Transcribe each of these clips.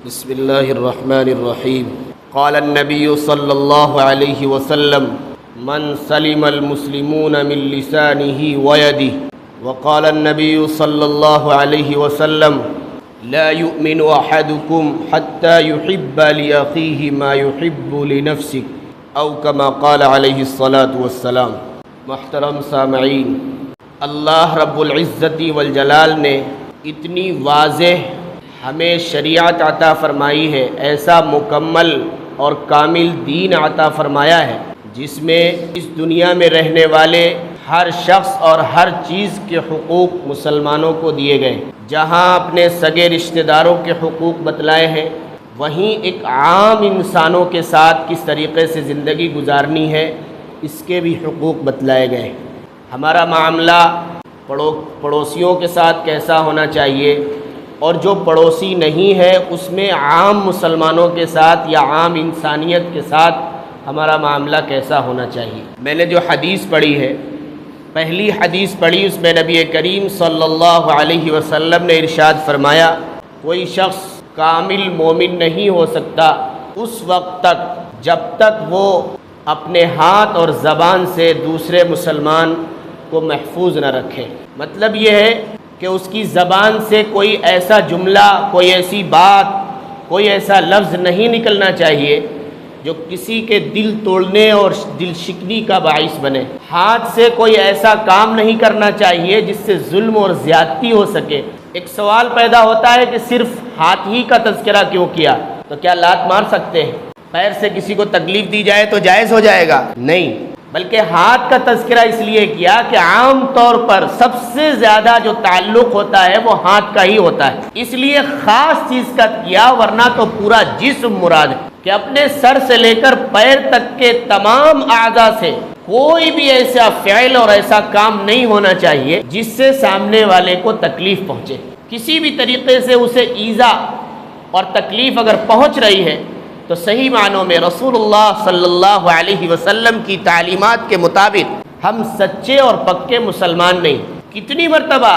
بسم الله الرحمن الرحيم. قال النبي صلى الله عليه وسلم: من سلم المسلمون من لسانه ويده. وقال النبي صلى الله عليه وسلم: لا يؤمن أحدكم حتى يحب لأخيه ما يحب لنفسه أو كما قال عليه الصلاة والسلام. محترم سامعین، اللہ رب العزت والجلال نے اتنی واضح ہمیں شریعت عطا فرمائی ہے، ایسا مکمل اور کامل دین عطا فرمایا ہے جس میں اس دنیا میں رہنے والے ہر شخص اور ہر چیز کے حقوق مسلمانوں کو دیے گئے. جہاں اپنے سگے رشتہ داروں کے حقوق بتلائے ہیں، وہیں ایک عام انسانوں کے ساتھ کس طریقے سے زندگی گزارنی ہے اس کے بھی حقوق بتلائے گئے. ہمارا معاملہ پڑوسیوں کے ساتھ کیسا ہونا چاہیے، اور جو پڑوسی نہیں ہے اس میں عام مسلمانوں کے ساتھ یا عام انسانیت کے ساتھ ہمارا معاملہ کیسا ہونا چاہیے. میں نے جو حدیث پڑھی ہے، پہلی حدیث پڑھی، اس میں نبی کریم صلی اللہ علیہ وسلم نے ارشاد فرمایا: کوئی شخص کامل مومن نہیں ہو سکتا اس وقت تک جب تک وہ اپنے ہاتھ اور زبان سے دوسرے مسلمان کو محفوظ نہ رکھے. مطلب یہ ہے کہ اس کی زبان سے کوئی ایسا جملہ، کوئی ایسی بات، کوئی ایسا لفظ نہیں نکلنا چاہیے جو کسی کے دل توڑنے اور دل شکنی کا باعث بنے. ہاتھ سے کوئی ایسا کام نہیں کرنا چاہیے جس سے ظلم اور زیادتی ہو سکے. ایک سوال پیدا ہوتا ہے کہ صرف ہاتھ ہی کا تذکرہ کیوں کیا؟ تو کیا لات مار سکتے ہیں؟ پیر سے کسی کو تکلیف دی جائے تو جائز ہو جائے گا؟ نہیں، بلکہ ہاتھ کا تذکرہ اس لیے کیا کہ عام طور پر سب سے زیادہ جو تعلق ہوتا ہے وہ ہاتھ کا ہی ہوتا ہے، اس لیے خاص چیز کا کیا، ورنہ تو پورا جسم مراد ہے کہ اپنے سر سے لے کر پیر تک کے تمام اعضاء سے کوئی بھی ایسا فعل اور ایسا کام نہیں ہونا چاہیے جس سے سامنے والے کو تکلیف پہنچے. کسی بھی طریقے سے اسے ایذا اور تکلیف اگر پہنچ رہی ہے تو صحیح معنوں میں رسول اللہ صلی اللہ علیہ وسلم کی تعلیمات کے مطابق ہم سچے اور پکے مسلمان نہیں. کتنی مرتبہ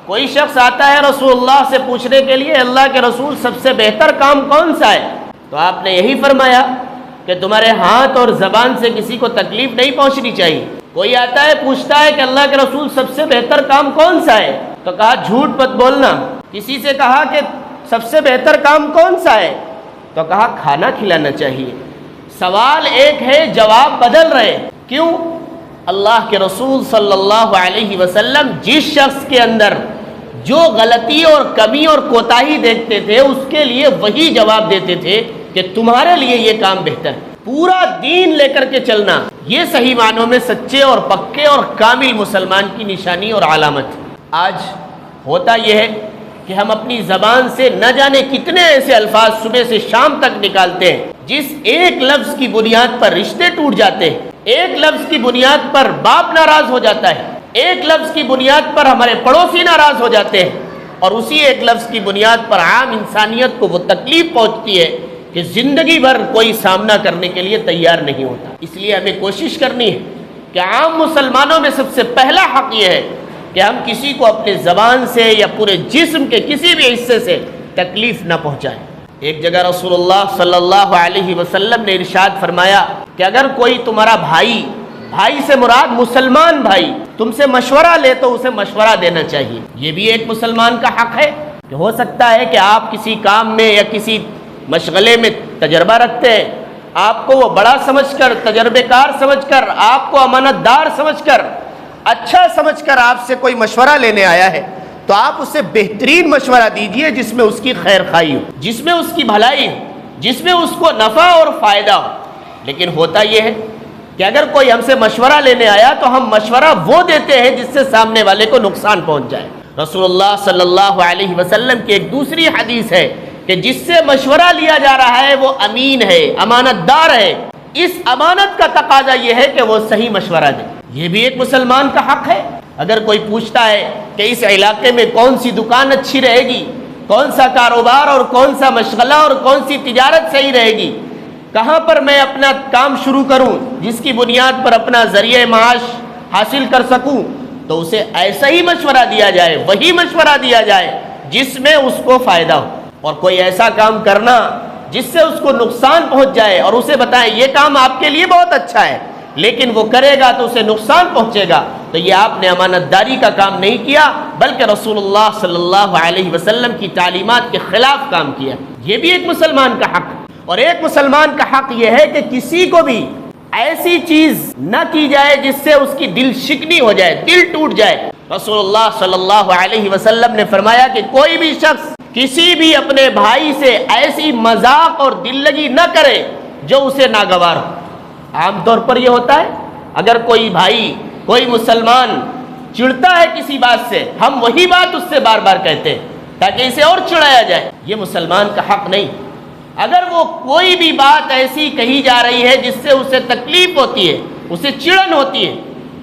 کوئی شخص آتا ہے رسول اللہ سے پوچھنے کے لیے: اللہ کے رسول، سب سے بہتر کام کون سا ہے؟ تو آپ نے یہی فرمایا کہ تمہارے ہاتھ اور زبان سے کسی کو تکلیف نہیں پہنچنی چاہیے. کوئی آتا ہے پوچھتا ہے کہ اللہ کے رسول سب سے بہتر کام کون سا ہے؟ تو کہا جھوٹ مت بولنا. کسی سے کہا کہ سب سے بہتر کام کون سا ہے؟ تو کہا کھانا کھلانا چاہیے. سوال ایک ہے، جواب بدل رہے. کیوں؟ اللہ کے رسول صلی اللہ علیہ وسلم جس شخص کے اندر جو غلطی اور کمی اور کوتاہی دیکھتے تھے اس کے لیے وہی جواب دیتے تھے کہ تمہارے لیے یہ کام بہتر ہے. پورا دین لے کر کے چلنا، یہ صحیح معنوں میں سچے اور پکے اور کامل مسلمان کی نشانی اور علامت. آج ہوتا یہ ہے کہ ہم اپنی زبان سے نہ جانے کتنے ایسے الفاظ صبح سے شام تک نکالتے ہیں جس ایک لفظ کی بنیاد پر رشتے ٹوٹ جاتے ہیں، ایک لفظ کی بنیاد پر باپ ناراض ہو جاتا ہے، ایک لفظ کی بنیاد پر ہمارے پڑوسی ناراض ہو جاتے ہیں، اور اسی ایک لفظ کی بنیاد پر عام انسانیت کو وہ تکلیف پہنچتی ہے کہ زندگی بھر کوئی سامنا کرنے کے لیے تیار نہیں ہوتا. اس لیے ہمیں کوشش کرنی ہے کہ عام مسلمانوں میں سب سے پہلا حق یہ ہے کہ ہم کسی کو اپنے زبان سے یا پورے جسم کے کسی بھی حصے سے تکلیف نہ پہنچائیں. ایک جگہ رسول اللہ صلی اللہ علیہ وسلم نے ارشاد فرمایا کہ اگر کوئی تمہارا بھائی سے مراد مسلمان بھائی تم سے مشورہ لے تو اسے مشورہ دینا چاہیے. یہ بھی ایک مسلمان کا حق ہے کہ ہو سکتا ہے کہ آپ کسی کام میں یا کسی مشغلے میں تجربہ رکھتے ہیں، آپ کو وہ بڑا سمجھ کر، تجربے کار سمجھ کر، آپ کو امانت دار سمجھ کر، اچھا سمجھ کر آپ سے کوئی مشورہ لینے آیا ہے تو آپ اسے بہترین مشورہ دیجئے جس میں اس کی خیر خواہی ہو، جس میں اس کی بھلائی ہو، جس میں اس کو نفع اور فائدہ ہو. لیکن ہوتا یہ ہے کہ اگر کوئی ہم سے مشورہ لینے آیا تو ہم مشورہ وہ دیتے ہیں جس سے سامنے والے کو نقصان پہنچ جائے. رسول اللہ صلی اللہ علیہ وسلم کی ایک دوسری حدیث ہے کہ جس سے مشورہ لیا جا رہا ہے وہ امین ہے، امانت دار ہے. اس امانت کا تقاضا یہ ہے کہ وہ صحیح مشورہ دے. یہ بھی ایک مسلمان کا حق ہے. اگر کوئی پوچھتا ہے کہ اس علاقے میں کون سی دکان اچھی رہے گی، کون سا کاروبار اور کون سا مشغلہ اور کون سی تجارت صحیح رہے گی، کہاں پر میں اپنا کام شروع کروں جس کی بنیاد پر اپنا ذریعہ معاش حاصل کر سکوں، تو اسے ایسا ہی مشورہ دیا جائے، وہی مشورہ دیا جائے جس میں اس کو فائدہ ہو. اور کوئی ایسا کام کرنا جس سے اس کو نقصان پہنچ جائے اور اسے بتائیں یہ کام آپ کے لیے بہت اچھا ہے لیکن وہ کرے گا تو اسے نقصان پہنچے گا، تو یہ آپ نے امانت داری کا کام نہیں کیا بلکہ رسول اللہ صلی اللہ علیہ وسلم کی تعلیمات کے خلاف کام کیا۔ یہ بھی ایک مسلمان کا حق ہے۔ اور ایک مسلمان کا حق یہ ہے کہ کسی کو بھی ایسی چیز نہ کی جائے جس سے اس کی دل شکنی ہو جائے، دل ٹوٹ جائے۔ رسول اللہ صلی اللہ علیہ وسلم نے فرمایا کہ کوئی بھی شخص کسی بھی اپنے بھائی سے ایسی مذاق اور دل لگی نہ کرے جو اسے ناگوار ہو۔ عام طور پر یہ ہوتا ہے اگر کوئی بھائی کوئی مسلمان چڑھتا ہے کسی بات سے، ہم وہی بات اس سے بار بار کہتے ہیں تاکہ اسے اور چڑھایا جائے۔ یہ مسلمان کا حق نہیں۔ اگر وہ کوئی بھی بات ایسی کہی جا رہی ہے جس سے اسے تکلیف ہوتی ہے، اسے چڑن ہوتی ہے،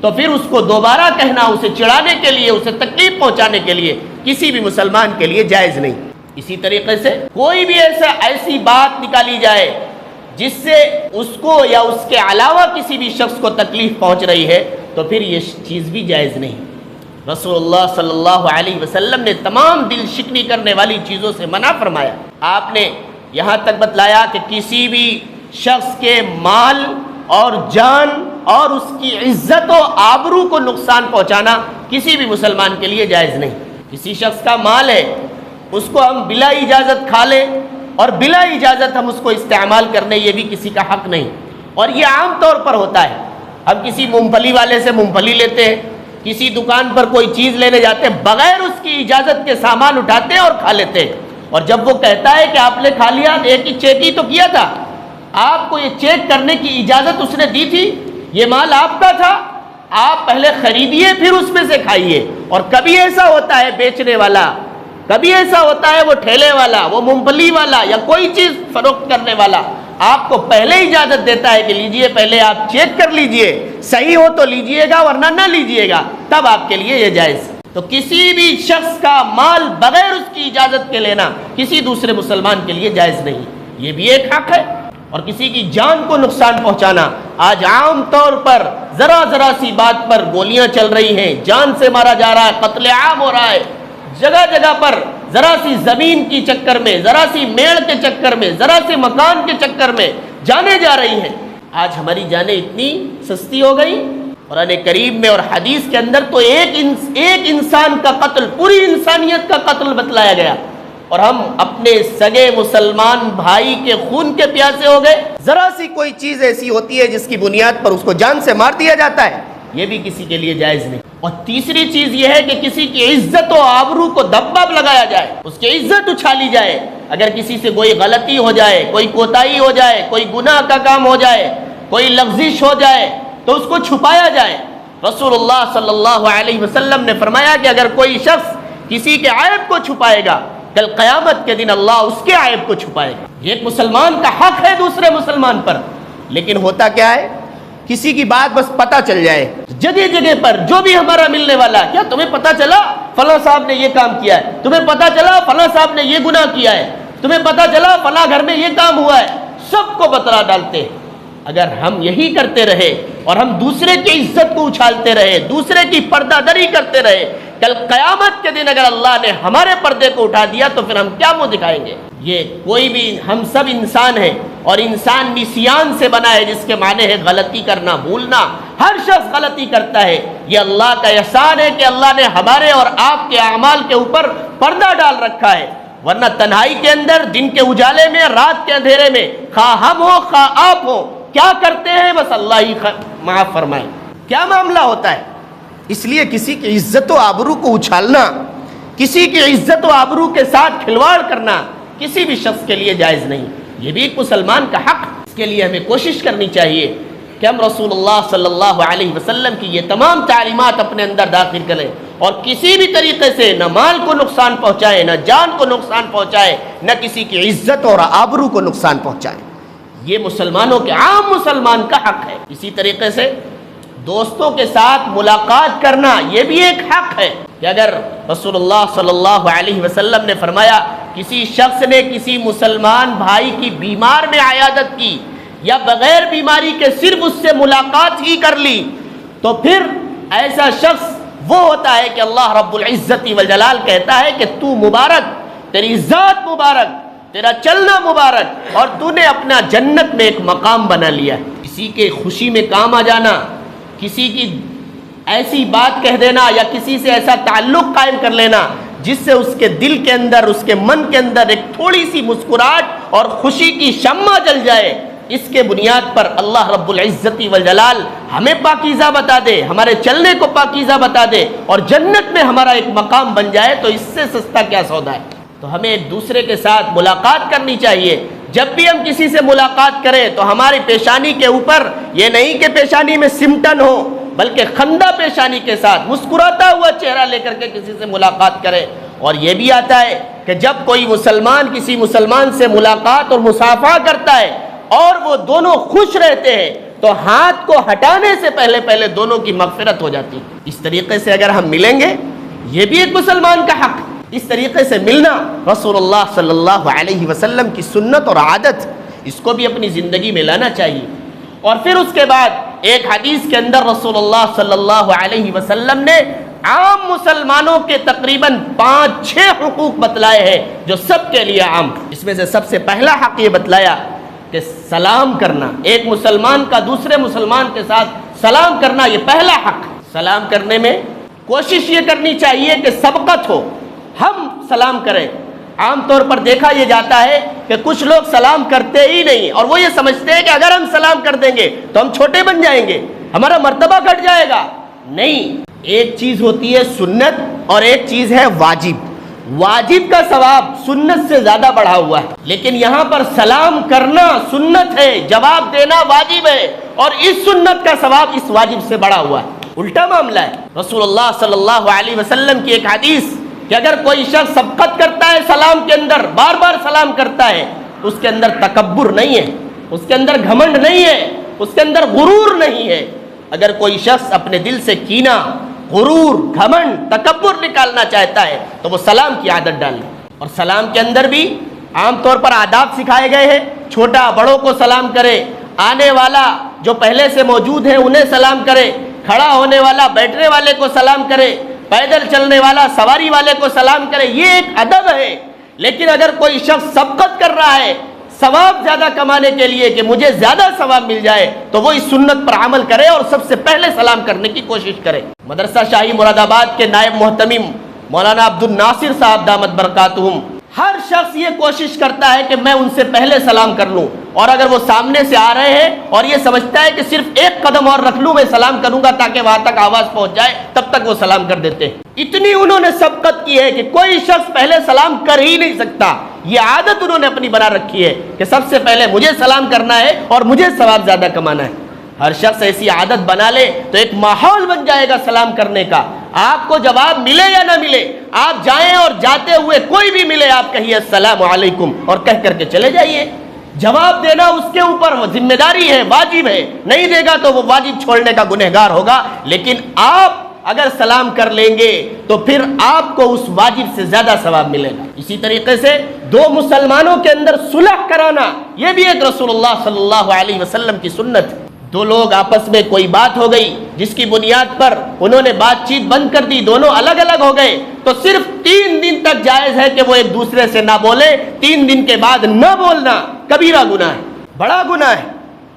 تو پھر اس کو دوبارہ کہنا اسے چڑھانے کے لیے، اسے تکلیف پہنچانے کے لیے کسی بھی مسلمان کے لیے جائز نہیں۔ اسی طریقے سے کوئی بھی ایسی بات نکالی جائے جس سے اس کو یا اس کے علاوہ کسی بھی شخص کو تکلیف پہنچ رہی ہے تو پھر یہ چیز بھی جائز نہیں۔ رسول اللہ صلی اللہ علیہ وسلم نے تمام دل شکنی کرنے والی چیزوں سے منع فرمایا۔ آپ نے یہاں تک بتلایا کہ کسی بھی شخص کے مال اور جان اور اس کی عزت و آبرو کو نقصان پہنچانا کسی بھی مسلمان کے لیے جائز نہیں۔ کسی شخص کا مال ہے، اس کو ہم بلا اجازت کھا لیں اور بلا اجازت ہم اس کو استعمال کرنے، یہ بھی کسی کا حق نہیں۔ اور یہ عام طور پر ہوتا ہے، ہم کسی مونگ پھلی والے سے مونگ پھلی لیتے ہیں، کسی دکان پر کوئی چیز لینے جاتے ہیں، بغیر اس کی اجازت کے سامان اٹھاتے ہیں اور کھا لیتے ہیں، اور جب وہ کہتا ہے کہ آپ نے کھا لیا، ایک ہی چیک ہی تو کیا تھا، آپ کو یہ چیک کرنے کی اجازت اس نے دی تھی، یہ مال آپ کا تھا، آپ پہلے خریدیے پھر اس میں سے کھائیے۔ اور کبھی ایسا ہوتا ہے بیچنے والا، کبھی ایسا ہوتا ہے وہ ٹھیلے والا، وہ مونگ پھلی والا یا کوئی چیز فروخت کرنے والا آپ کو پہلے اجازت دیتا ہے کہ لیجئے، پہلے آپ چیک کر لیجئے، صحیح ہو تو لیجئے گا ورنہ نہ لیجئے گا، تب آپ کے لیے یہ جائز۔ تو کسی بھی شخص کا مال بغیر اس کی اجازت کے لینا کسی دوسرے مسلمان کے لیے جائز نہیں، یہ بھی ایک حق ہے۔ اور کسی کی جان کو نقصان پہنچانا، آج عام طور پر ذرا سی بات پر گولیاں چل رہی ہیں، جان سے مارا جا رہا ہے، قتل عام ہو رہا ہے، جگہ جگہ پر ذرا سی زمین کی چکر میں، ذرا سی میڑ کے چکر میں، ذرا سے مکان کے چکر میں جانیں جا رہی ہیں۔ آج ہماری جانیں اتنی سستی ہو گئی، قرآن کریم میں اور حدیث کے اندر تو ایک انسان کا قتل، پوری انسانیت کا قتل بتلایا گیا، اور ہم اپنے سگے مسلمان بھائی کے خون کے پیاسے ہو گئے۔ ذرا سی کوئی چیز ایسی ہوتی ہے جس کی بنیاد پر اس کو جان سے مار دیا جاتا ہے، یہ بھی کسی کے لیے جائز نہیں۔ اور تیسری چیز یہ ہے کہ کسی کی عزت و آبرو کو دبدب لگایا جائے، اس کی عزت اچھالی جائے۔ اگر کسی سے کوئی غلطی ہو جائے، کوئی کوتاہی ہو جائے، کوئی گناہ کا کام ہو جائے، کوئی لغزش ہو جائے تو اس کو چھپایا جائے۔ رسول اللہ صلی اللہ علیہ وسلم نے فرمایا کہ اگر کوئی شخص کسی کے عیب کو چھپائے گا، کل قیامت کے دن اللہ اس کے عیب کو چھپائے گا۔ یہ ایک مسلمان کا حق ہے دوسرے مسلمان پر، لیکن ہوتا کیا ہے، کسی کی بات بس پتہ چل جائے، جگہ جگہ پر جو بھی ہمارا ملنے والا، کیا تمہیں پتہ چلا فلاں صاحب نے یہ کام کیا ہے، تمہیں پتہ چلا فلاں صاحب نے یہ گناہ کیا ہے، تمہیں پتہ چلا فلاں گھر میں یہ کام ہوا ہے، سب کو بتلا ڈالتے ہیں۔ اگر ہم یہی کرتے رہے اور ہم دوسرے کی عزت کو اچھالتے رہے، دوسرے کی پردہ دری کرتے رہے، کل قیامت کے دن اگر اللہ نے ہمارے پردے کو اٹھا دیا تو پھر ہم کیا منہ دکھائیں گے؟ یہ کوئی بھی، ہم سب انسان ہیں، اور انسان نسیان سے بنا ہے، جس کے معنی ہے غلطی کرنا، بھولنا۔ ہر شخص غلطی کرتا ہے، یہ اللہ کا احسان ہے کہ اللہ نے ہمارے اور آپ کے اعمال کے اوپر پردہ ڈال رکھا ہے، ورنہ تنہائی کے اندر، دن کے اجالے میں، رات کے اندھیرے میں، خواہ ہم ہو خواہ آپ ہو، کیا کرتے ہیں بس اللہ ہی معاف فرمائے، کیا معاملہ ہوتا ہے۔ اس لیے کسی کی عزت و آبرو کو اچھالنا، کسی کی عزت و آبرو کے ساتھ کھلواڑ کرنا کسی بھی شخص کے لیے جائز نہیں، یہ بھی ایک مسلمان کا حق۔ اس کے لیے ہمیں کوشش کرنی چاہیے کہ ہم رسول اللہ صلی اللہ علیہ وسلم کی یہ تمام تعلیمات اپنے اندر داخل کریں، اور کسی بھی طریقے سے نہ مال کو نقصان پہنچائے، نہ جان کو نقصان پہنچائے، نہ کسی کی عزت اور آبرو کو نقصان پہنچائے۔ یہ مسلمانوں کے، عام مسلمان کا حق ہے۔ اسی طریقے سے دوستوں کے ساتھ ملاقات کرنا یہ بھی ایک حق ہے، کہ اگر رسول اللہ صلی اللہ علیہ وسلم نے فرمایا کسی شخص نے کسی مسلمان بھائی کی بیمار میں عیادت کی، یا بغیر بیماری کے صرف اس سے ملاقات ہی کر لی، تو پھر ایسا شخص وہ ہوتا ہے کہ اللہ رب العزت والجلال کہتا ہے کہ تو مبارک، تیری ذات مبارک، تیرا چلنا مبارک، اور تو نے اپنا جنت میں ایک مقام بنا لیا ہے۔ کسی کے خوشی میں کام آ جانا، کسی کی ایسی بات کہہ دینا یا کسی سے ایسا تعلق قائم کر لینا جس سے اس کے دل کے اندر، اس کے من کے اندر ایک تھوڑی سی مسکراہٹ اور خوشی کی شمع جل جائے، اس کے بنیاد پر اللہ رب العزت والجلال ہمیں پاکیزہ بتا دے، ہمارے چلنے کو پاکیزہ بتا دے اور جنت میں ہمارا ایک مقام بن جائے، تو اس سے سستا کیا سودا ہے۔ تو ہمیں ایک دوسرے کے ساتھ ملاقات کرنی چاہیے۔ جب بھی ہم کسی سے ملاقات کریں تو ہماری پیشانی کے اوپر یہ نہیں کہ پیشانی میں سمٹن ہو، بلکہ خندہ پیشانی کے ساتھ مسکراتا ہوا چہرہ لے کر کے کسی سے ملاقات کرے۔ اور یہ بھی آتا ہے کہ جب کوئی مسلمان کسی مسلمان سے ملاقات اور مصافحہ کرتا ہے اور وہ دونوں خوش رہتے ہیں تو ہاتھ کو ہٹانے سے پہلے دونوں کی مغفرت ہو جاتی ہے۔ اس طریقے سے اگر ہم ملیں گے، یہ بھی ایک مسلمان کا حق، اس طریقے سے ملنا رسول اللہ صلی اللہ علیہ وسلم کی سنت اور عادت، اس کو بھی اپنی زندگی میں لانا چاہیے۔ اور پھر اس کے بعد ایک حدیث کے اندر رسول اللہ صلی اللہ علیہ وسلم نے عام مسلمانوں کے تقریباً 5-6 حقوق بتلائے ہیں جو سب کے لیے عام۔ اس میں سے سب سے پہلا حق یہ بتلایا کہ سلام کرنا، ایک مسلمان کا دوسرے مسلمان کے ساتھ سلام کرنا، یہ پہلا حق۔ سلام کرنے میں کوشش یہ کرنی چاہیے کہ سبقت ہو، ہم سلام کریں۔ عام طور پر دیکھا یہ جاتا ہے کہ کچھ لوگ سلام کرتے ہی نہیں، اور وہ یہ سمجھتے ہیں کہ اگر ہم سلام کر دیں گے تو ہم چھوٹے بن جائیں گے، ہمارا مرتبہ گھٹ جائے گا۔ نہیں، ایک چیز ہوتی ہے سنت اور ایک چیز ہے واجب۔ واجب کا ثواب سنت سے زیادہ بڑھا ہوا ہے، لیکن یہاں پر سلام کرنا سنت ہے، جواب دینا واجب ہے، اور اس سنت کا ثواب اس واجب سے بڑھا ہوا ہے۔ الٹا معاملہ ہے۔ رسول اللہ صلی اللہ علیہ وسلم کی ایک حدیث کہ اگر کوئی شخص سبقت کرتا ہے سلام کے اندر، بار بار سلام کرتا ہے، اس کے اندر تکبر نہیں ہے، اس کے اندر گھمنڈ نہیں ہے، اس کے اندر غرور نہیں ہے۔ اگر کوئی شخص اپنے دل سے کینہ، غرور، گھمنڈ، تکبر نکالنا چاہتا ہے تو وہ سلام کی عادت ڈالے۔ اور سلام کے اندر بھی عام طور پر آداب سکھائے گئے ہیں، چھوٹا بڑوں کو سلام کرے، آنے والا جو پہلے سے موجود ہے انہیں سلام کرے، کھڑا ہونے والا بیٹھنے والے کو سلام کرے، پیدل چلنے والا سواری والے کو سلام کرے، یہ ایک ادب ہے۔ لیکن اگر کوئی شخص سبقت کر رہا ہے ثواب زیادہ کمانے کے لیے کہ مجھے زیادہ ثواب مل جائے، تو وہ اس سنت پر عمل کرے اور سب سے پہلے سلام کرنے کی کوشش کرے۔ مدرسہ شاہی مراد آباد کے نائب محتمم مولانا عبد الناصر صاحب دامت برکاتہم، ہر شخص یہ کوشش کرتا ہے کہ میں ان سے پہلے سلام کر لوں، اور اگر وہ سامنے سے آ رہے ہیں اور یہ سمجھتا ہے کہ صرف ایک قدم اور رکھ لوں میں سلام کروں گا تاکہ وہاں تک آواز پہنچ جائے، تب تک وہ سلام کر دیتے ہیں۔ اتنی انہوں نے سبقت کی ہے کہ کوئی شخص پہلے سلام کر ہی نہیں سکتا۔ یہ عادت انہوں نے اپنی بنا رکھی ہے کہ سب سے پہلے مجھے سلام کرنا ہے اور مجھے ثواب زیادہ کمانا ہے۔ ہر شخص ایسی عادت بنا لے تو ایک ماحول بن جائے گا سلام کرنے کا۔ آپ کو جواب ملے یا نہ ملے، آپ جائیں اور جاتے ہوئے کوئی بھی ملے آپ کہیے السلام علیکم اور کہہ کر کے چلے جائیے۔ جواب دینا اس کے اوپر وہ ذمہ داری ہے، واجب ہے، نہیں دے گا تو وہ واجب چھوڑنے کا گنہگار ہوگا۔ لیکن آپ اگر سلام کر لیں گے تو پھر آپ کو اس واجب سے زیادہ ثواب ملے گا۔ اسی طریقے سے دو مسلمانوں کے اندر صلح کرانا، یہ بھی ایک رسول اللہ صلی اللہ علیہ وسلم کی سنت ہے۔ دو لوگ آپس میں کوئی بات ہو گئی جس کی بنیاد پر انہوں نے بات چیت بند کر دی، دونوں الگ الگ ہو گئے، تو صرف 3 دن تک جائز ہے کہ وہ ایک دوسرے سے نہ بولے۔ 3 دن کے بعد نہ بولنا کبیرہ گناہ ہے، بڑا گناہ ہے۔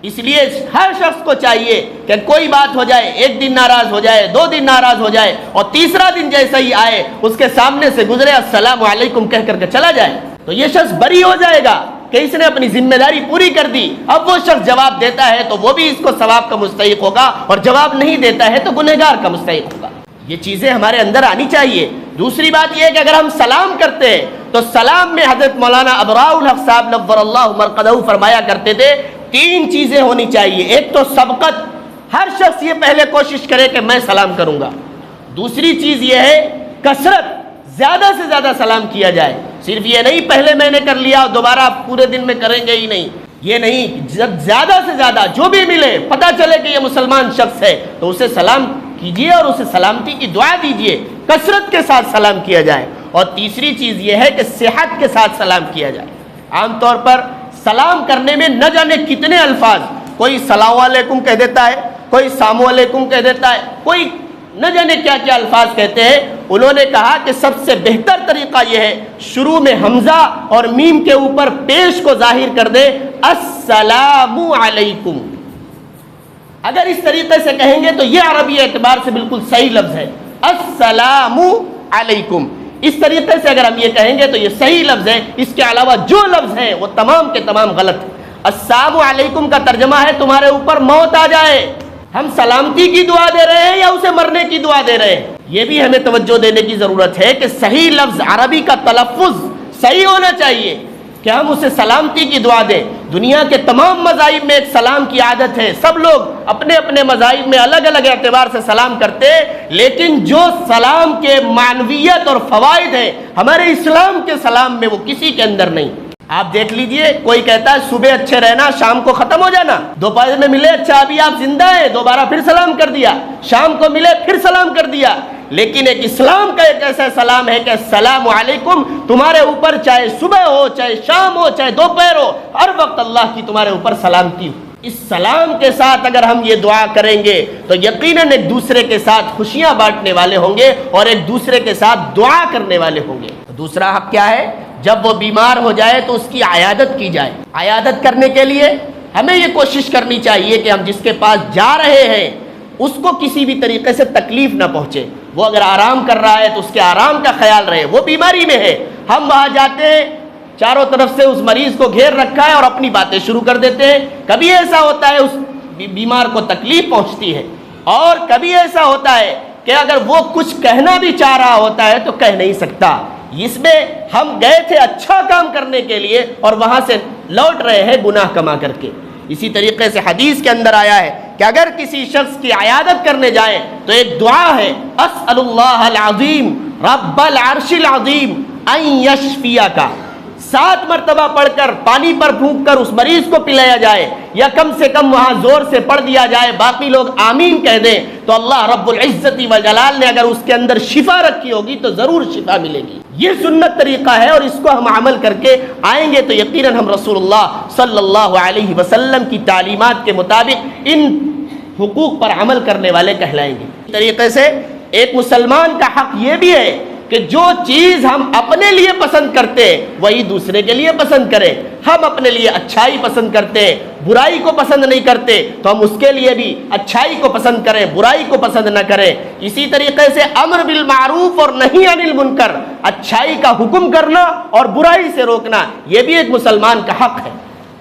اس لیے ہر شخص کو چاہیے کہ کوئی بات ہو جائے، 1 دن ناراض ہو جائے، 2 دن ناراض ہو جائے، اور تیسرا دن جیسا ہی آئے اس کے سامنے سے گزرے السلام علیکم کہہ کر کے چلا جائے، تو یہ شخص بری ہو جائے گا کہ اس نے اپنی ذمہ داری پوری کر دی۔ اب وہ شخص جواب دیتا ہے تو وہ بھی اس کو ثواب کا مستحق ہوگا، اور جواب نہیں دیتا ہے تو گنہگار کا مستحق ہوگا۔ یہ چیزیں ہمارے اندر آنی چاہیے۔ دوسری بات یہ ہے کہ اگر ہم سلام کرتے ہیں تو سلام میں حضرت مولانا ابراء الحق صاحب نور اللہ مرقدہ فرمایا کرتے تھے 3 چیزیں ہونی چاہیے۔ ایک تو سبقت، ہر شخص یہ پہلے کوشش کرے کہ میں سلام کروں گا۔ دوسری چیز یہ ہے کثرت، زیادہ سے زیادہ سلام کیا جائے، صرف یہ نہیں پہلے میں نے کر لیا اور دوبارہ آپ پورے دن میں کریں گے ہی نہیں، یہ نہیں، جب زیادہ سے زیادہ جو بھی ملے پتہ چلے کہ یہ مسلمان شخص ہے تو اسے سلام کیجئے اور اسے سلامتی کی دعا دیجئے، کثرت کے ساتھ سلام کیا جائے۔ اور تیسری چیز یہ ہے کہ صحت کے ساتھ سلام کیا جائے۔ عام طور پر سلام کرنے میں نہ جانے کتنے الفاظ، کوئی السلام علیکم کہہ دیتا ہے، کوئی السلام علیکم کہہ دیتا ہے، کوئی نہ جانے کیا کیا الفاظ کہتے ہیں، انہوں نے کہا کہ سب سے بہتر طریقہ یہ ہے شروع میں حمزہ اور میم کے اوپر پیش کو ظاہر کر دے السلام علیکم. اگر اس طریقے سے کہیں گے تو یہ عربی اعتبار سے بالکل صحیح لفظ ہے السلام علیکم. اس طریقے سے اگر ہم یہ کہیں گے تو یہ صحیح لفظ ہے. اس کے علاوہ جو لفظ ہیں وہ تمام کے تمام غلط ہیں. السلام علیکم کا ترجمہ ہے تمہارے اوپر موت آ جائے. ہم سلامتی کی دعا دے رہے ہیں یا اسے مرنے کی دعا دے رہے ہیں؟ یہ بھی ہمیں توجہ دینے کی ضرورت ہے کہ صحیح لفظ عربی کا تلفظ صحیح ہونا چاہیے کہ ہم اسے سلامتی کی دعا دیں. دنیا کے تمام مذاہب میں ایک سلام کی عادت ہے. سب لوگ اپنے اپنے مذاہب میں الگ الگ اعتبار سے سلام کرتے، لیکن جو سلام کے معنویت اور فوائد ہیں ہمارے اسلام کے سلام میں وہ کسی کے اندر نہیں. آپ دیکھ لیجئے، کوئی کہتا ہے صبح اچھے رہنا شام کو ختم ہو جانا. دوپہر میں ملے اچھا ابھی آپ زندہ ہیں، دوبارہ پھر سلام کر دیا. شام کو ملے پھر سلام کر دیا. لیکن ایک اسلام کا ایک ایسا سلام ہے کہ السلام علیکم تمہارے اوپر چاہے صبح ہو چاہے شام ہو چاہے دوپہر ہو، ہر وقت اللہ کی تمہارے اوپر سلامتی ہو. اس سلام کے ساتھ اگر ہم یہ دعا کریں گے تو یقیناً ایک دوسرے کے ساتھ خوشیاں بانٹنے والے ہوں گے اور ایک دوسرے کے ساتھ دعا کرنے والے ہوں گے. دوسرا حق کیا ہے؟ جب وہ بیمار ہو جائے تو اس کی عیادت کی جائے. عیادت کرنے کے لیے ہمیں یہ کوشش کرنی چاہیے کہ ہم جس کے پاس جا رہے ہیں اس کو کسی بھی طریقے سے تکلیف نہ پہنچے. وہ اگر آرام کر رہا ہے تو اس کے آرام کا خیال رہے. وہ بیماری میں ہے، ہم وہاں جاتے ہیں، چاروں طرف سے اس مریض کو گھیر رکھا ہے اور اپنی باتیں شروع کر دیتے ہیں. کبھی ایسا ہوتا ہے اس بیمار کو تکلیف پہنچتی ہے، اور کبھی ایسا ہوتا ہے کہ اگر وہ کچھ کہنا بھی چاہ رہا ہوتا ہے تو کہہ نہیں سکتا. اس میں ہم گئے تھے اچھا کام کرنے کے لیے اور وہاں سے لوٹ رہے ہیں گناہ کما کر کے. اسی طریقے سے حدیث کے اندر آیا ہے کہ اگر کسی شخص کی عیادت کرنے جائے تو ایک دعا ہے اسأل اللہ العظیم رب العرش العظیم ان یشفیک. 7 مرتبہ پڑھ کر پانی پر پھونک کر اس مریض کو پلایا جائے، یا کم سے کم وہاں زور سے پڑھ دیا جائے، باقی لوگ آمین کہہ دیں، تو اللہ رب العزت والجلال نے اگر اس کے اندر شفا رکھی ہوگی تو ضرور شفا ملے گی. یہ سنت طریقہ ہے اور اس کو ہم عمل کر کے آئیں گے تو یقیناً ہم رسول اللہ صلی اللہ علیہ وسلم کی تعلیمات کے مطابق ان حقوق پر عمل کرنے والے کہلائیں گے. اس طریقے سے ایک مسلمان کا حق یہ بھی ہے کہ جو چیز ہم اپنے لیے پسند کرتے ہیں وہی دوسرے کے لیے پسند کریں. ہم اپنے لیے اچھائی پسند کرتے ہیں، برائی کو پسند نہیں کرتے، تو ہم اس کے لیے بھی اچھائی کو پسند کریں، برائی کو پسند نہ کریں. اسی طریقے سے امر بالمعروف اور نہی عن المنکر، اچھائی کا حکم کرنا اور برائی سے روکنا، یہ بھی ایک مسلمان کا حق ہے.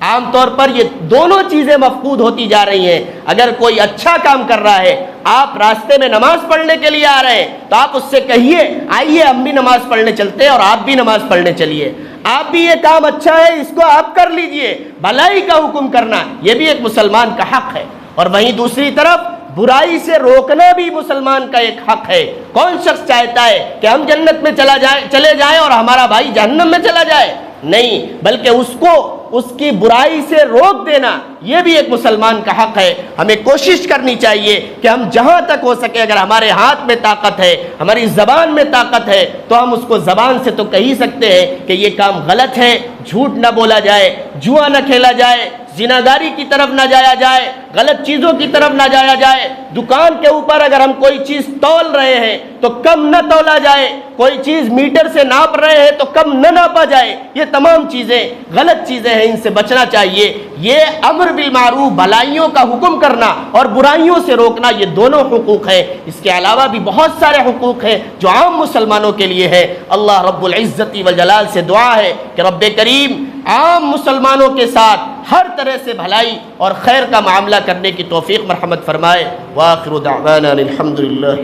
عام طور پر یہ دونوں چیزیں مفقود ہوتی جا رہی ہیں. اگر کوئی اچھا کام کر رہا ہے، آپ راستے میں نماز پڑھنے کے لیے آ رہے ہیں تو آپ اس سے کہیے آئیے ہم بھی نماز پڑھنے چلتے ہیں اور آپ بھی نماز پڑھنے چلیے. آپ بھی یہ کام اچھا ہے اس کو آپ کر لیجئے. بھلائی کا حکم کرنا یہ بھی ایک مسلمان کا حق ہے. اور وہیں دوسری طرف برائی سے روکنا بھی مسلمان کا ایک حق ہے. کون شخص چاہتا ہے کہ ہم جنت میں چلے جائیں اور ہمارا بھائی جہنم میں چلا جائے؟ نہیں، بلکہ اس کو اس کی برائی سے روک دینا یہ بھی ایک مسلمان کا حق ہے. ہمیں کوشش کرنی چاہیے کہ ہم جہاں تک ہو سکے، اگر ہمارے ہاتھ میں طاقت ہے، ہماری زبان میں طاقت ہے، تو ہم اس کو زبان سے تو کہہ ہی سکتے ہیں کہ یہ کام غلط ہے. جھوٹ نہ بولا جائے، جوا نہ کھیلا جائے، زناگاری کی طرف نہ جایا جائے، غلط چیزوں کی طرف نہ جایا جائے. دکان کے اوپر اگر ہم کوئی چیز تول رہے ہیں تو کم نہ تولا جائے، کوئی چیز میٹر سے ناپ رہے ہیں تو کم نہ ناپا جائے. یہ تمام چیزیں غلط چیزیں ہیں، ان سے بچنا چاہیے. یہ امر بالمعروف، بھلائیوں کا حکم کرنا اور برائیوں سے روکنا، یہ دونوں حقوق ہیں. اس کے علاوہ بھی بہت سارے حقوق ہیں جو عام مسلمانوں کے لیے ہے. اللہ رب العزت والجلال سے دعا ہے کہ رب کریم عام مسلمانوں کے ساتھ ہر طرح سے بھلائی اور خیر کا معاملہ کرنے کی توفیق مرحمت فرمائے. وآخر دعوانا الحمدللہ.